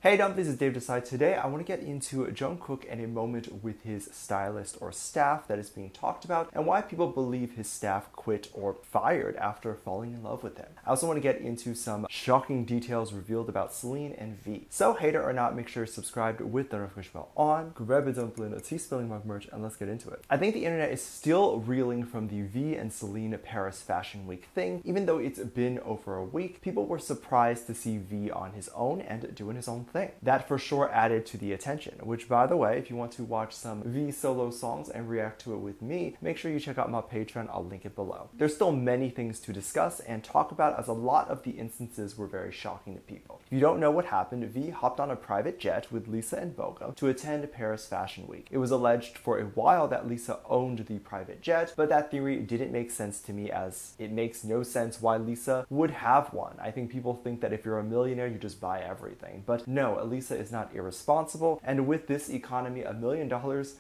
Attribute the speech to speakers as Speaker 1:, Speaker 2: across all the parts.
Speaker 1: Hey Dump, this is Dave Decide. Today I want to get into Jungkook and a moment with his stylist or staff that is being talked about and why people believe his staff quit or fired after falling in love with him. I also want to get into some shocking details revealed about CELINE and V. So hater or not, make sure you're subscribed with the notification bell on, grab a dumpling, a tea spelling mark merch, and let's get into it. I think the internet is still reeling from the V and CELINE Paris Fashion Week thing. Even though it's been over a week, people were surprised to see V on his own and doing his own thing. That for sure added to the attention, which by the way, if you want to watch some V solo songs and react to it with me, make sure you check out my Patreon, I'll link it below. There's still many things to discuss and talk about as a lot of the instances were very shocking to people. If you don't know what happened, V hopped on a private jet with Lisa and Bogum to attend Paris Fashion Week. It was alleged for a while that Lisa owned the private jet, but that theory didn't make sense to me as it makes no sense why Lisa would have one. I think people think that if you're a millionaire, you just buy everything, but no, Lisa is not irresponsible, and with this economy, $1 million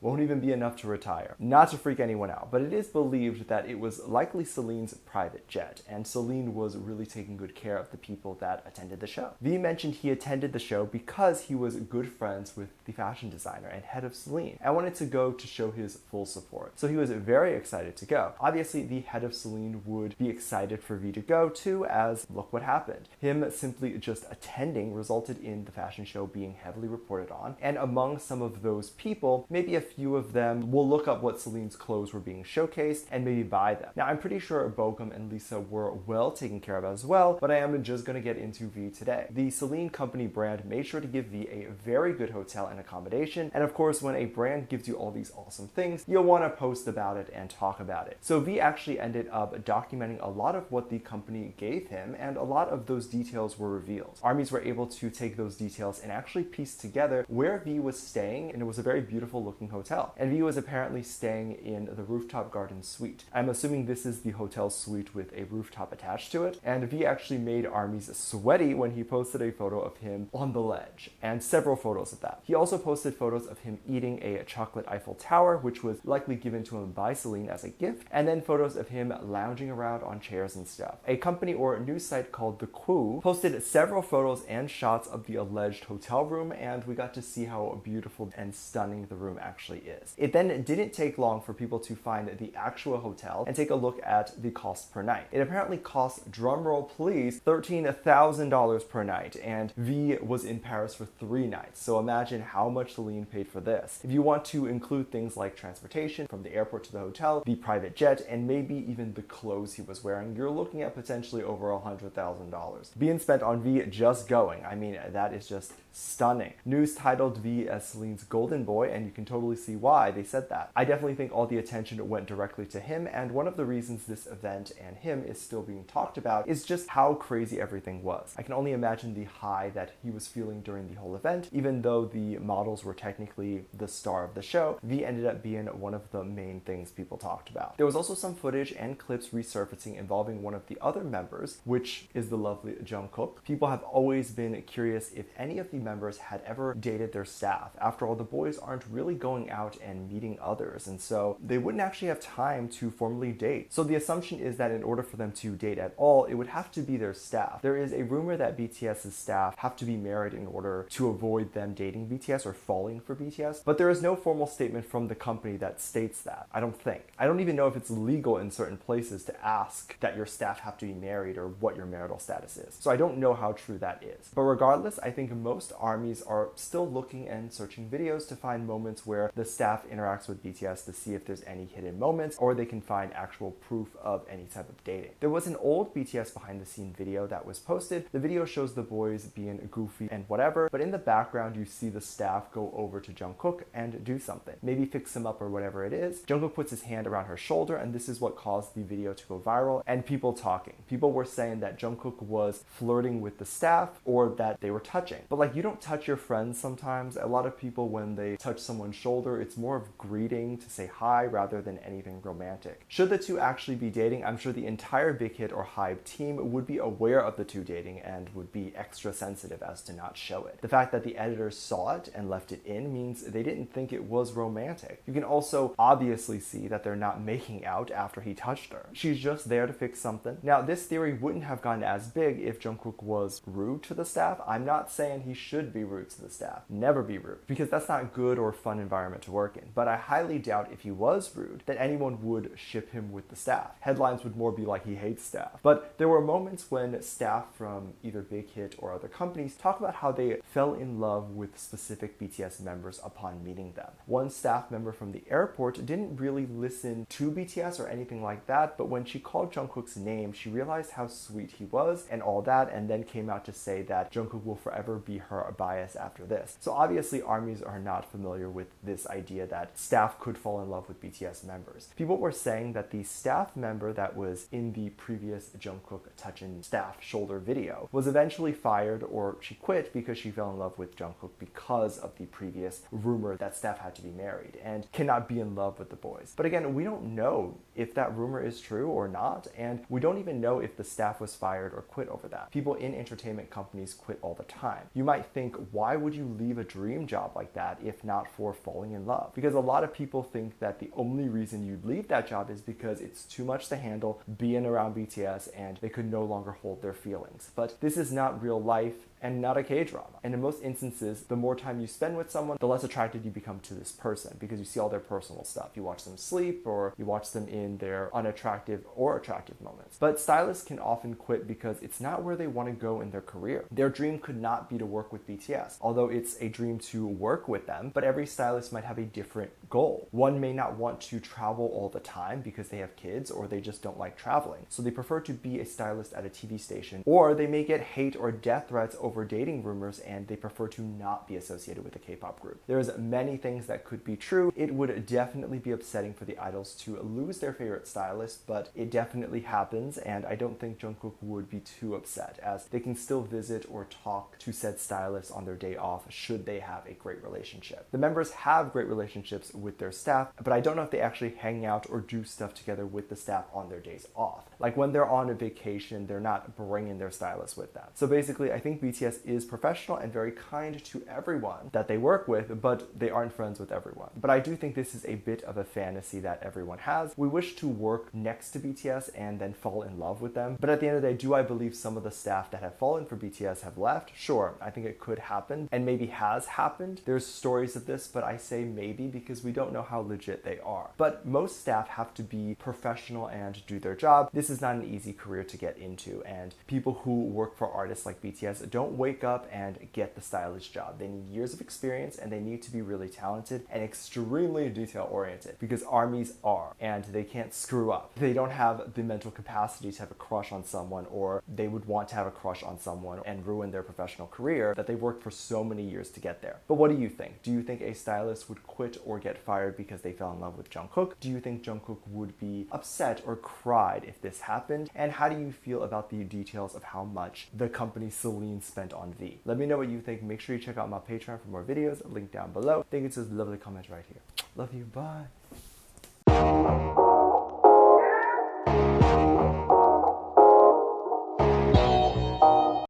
Speaker 1: won't even be enough to retire. Not to freak anyone out, but it is believed that it was likely Celine's private jet, and Celine was really taking good care of the people that attended the show. V mentioned he attended the show because he was good friends with the fashion designer and head of Celine, and wanted to go to show his full support. So he was very excited to go. Obviously, the head of Celine would be excited for V to go too, as look what happened. Him simply just attending resulted in the fashion show being heavily reported on, and among some of those people, maybe a few of them will look up what Celine's clothes were being showcased and maybe buy them. Now, I'm pretty sure Bogum and Lisa were well taken care of as well, but I am just going to get into V today. The Celine company brand made sure to give V a very good hotel and accommodation, and of course, when a brand gives you all these awesome things, you'll want to post about it and talk about it. So V actually ended up documenting a lot of what the company gave him, and a lot of those details were revealed. Armies were able to take those details and actually piece together where V was staying, and it was a very beautiful looking hotel. And V was apparently staying in the rooftop garden suite. I'm assuming this is the hotel suite with a rooftop attached to it, and V actually made Armies sweaty when he posted a photo of him on the ledge, and several photos of that. He also posted photos of him eating a chocolate Eiffel Tower, which was likely given to him by Celine as a gift, and then photos of him lounging around on chairs and stuff. A company or news site called The Quoo posted several photos and shots of the alleged hotel room, and we got to see how beautiful and stunning the room actually is. It then didn't take long for people to find the actual hotel and take a look at the cost per night. It apparently costs, drumroll please, $13,000 per night, and V was in Paris for 3 nights, so imagine how much Celine paid for this. If you want to include things like transportation from the airport to the hotel, the private jet, and maybe even the clothes he was wearing, you're looking at potentially over $100,000 being spent on V just going. I mean, that is just stunning. News titled V as Celine's golden boy, and you can totally see why they said that. I definitely think all the attention went directly to him, and one of the reasons this event and him is still being talked about is just how crazy everything was. I can only imagine the high that he was feeling during the whole event. Even though the models were technically the star of the show, V ended up being one of the main things people talked about. There was also some footage and clips resurfacing involving one of the other members, which is the lovely Jung Kook. People have always been curious if any of the members had ever dated their staff. After all, the boys aren't really going out and meeting others, and so they wouldn't actually have time to formally date. So the assumption is that in order for them to date at all, it would have to be their staff. There is a rumor that BTS's staff have to be married in order to avoid them dating BTS or falling for BTS, but there is no formal statement from the company that states that. I don't think. I don't even know if it's legal in certain places to ask that your staff have to be married or what your marital status is. So I don't know how true that is. But regardless, I think most armies are still looking and searching videos to find moments where the staff interacts with BTS to see if there's any hidden moments, or they can find actual proof of any type of dating. There was an old BTS behind the scene video that was posted. The video shows the boys being goofy and whatever, but in the background you see the staff go over to Jungkook and do something. Maybe fix him up or whatever it is. Jungkook puts his hand around her shoulder, and this is what caused the video to go viral and people talking. People were saying that Jungkook was flirting with the staff or that they were touching. But like, you don't touch your friends sometimes. A lot of people, when they touch someone's shoulder, it's more of greeting to say hi rather than anything romantic. Should the two actually be dating, I'm sure the entire Big Hit or Hybe team would be aware of the two dating and would be extra sensitive as to not show it. The fact that the editors saw it and left it in means they didn't think it was romantic. You can also obviously see that they're not making out after he touched her. She's just there to fix something. Now, this theory wouldn't have gone as big if Jungkook was rude to the staff. I'm not saying saying he should be rude to the staff. Never be rude, because that's not a good or fun environment to work in. But I highly doubt if he was rude that anyone would ship him with the staff. Headlines would more be like he hates staff. But there were moments when staff from either Big Hit or other companies talk about how they fell in love with specific BTS members upon meeting them. One staff member from the airport didn't really listen to BTS or anything like that, but when she called Jungkook's name, she realized how sweet he was and all that, and then came out to say that Jungkook will forever be her bias after this. So obviously ARMYs are not familiar with this idea that staff could fall in love with BTS members. People were saying that the staff member that was in the previous Jungkook touching staff shoulder video was eventually fired, or she quit because she fell in love with Jungkook because of the previous rumor that staff had to be married and cannot be in love with the boys. But again, we don't know if that rumor is true or not, and we don't even know if the staff was fired or quit over that. People in entertainment companies quit all the time. You might think, why would you leave a dream job like that if not for falling in love? Because a lot of people think that the only reason you'd leave that job is because it's too much to handle being around BTS and they could no longer hold their feelings. But this is not real life and not a K-drama. And in most instances, the more time you spend with someone, the less attracted you become to this person because you see all their personal stuff. You watch them sleep or you watch them in their unattractive or attractive moments. But stylists can often quit because it's not where they want to go in their career. Their dream could not be to work with BTS, although it's a dream to work with them, but every stylist might have a different goal. One may not want to travel all the time because they have kids or they just don't like traveling. So they prefer to be a stylist at a TV station, or they may get hate or death threats over dating rumors and they prefer to not be associated with a K-pop group. There's many things that could be true. It would definitely be upsetting for the idols to lose their favorite stylist, but it definitely happens, and I don't think Jungkook would be too upset, as they can still visit or talk to said stylists on their day off should they have a great relationship. The members have great relationships with their staff, but I don't know if they actually hang out or do stuff together with the staff on their days off. Like when they're on a vacation, they're not bringing their stylist with them. So basically, I think BTS is professional and very kind to everyone that they work with, but they aren't friends with everyone. But I do think this is a bit of a fantasy that everyone has. We wish to work next to BTS and then fall in love with them. But at the end of the day, do I believe some of the staff that have fallen for BTS have left? Sure, I think it could happen and maybe has happened. There's stories of this, but I say maybe because we don't know how legit they are. But most staff have to be professional and do their job. This is not an easy career to get into, and people who work for artists like BTS don't wake up and get the stylist job. They need years of experience and they need to be really talented and extremely detail oriented, because ARMYs are, and they can't screw up. They don't have the mental capacity to have a crush on someone, or they would want to have a crush on someone and ruin their professional career that they've worked for so many years to get there. But what do you think? Do you think a stylist would quit or get fired because they fell in love with Jungkook? Do you think Jungkook would be upset or cried if this happened? And how do you feel about the details of how much the company CELINE spent on V? Let me know what you think. Make sure you check out my Patreon for more videos, link down below. Thank you to the lovely comment right here. Love you, bye.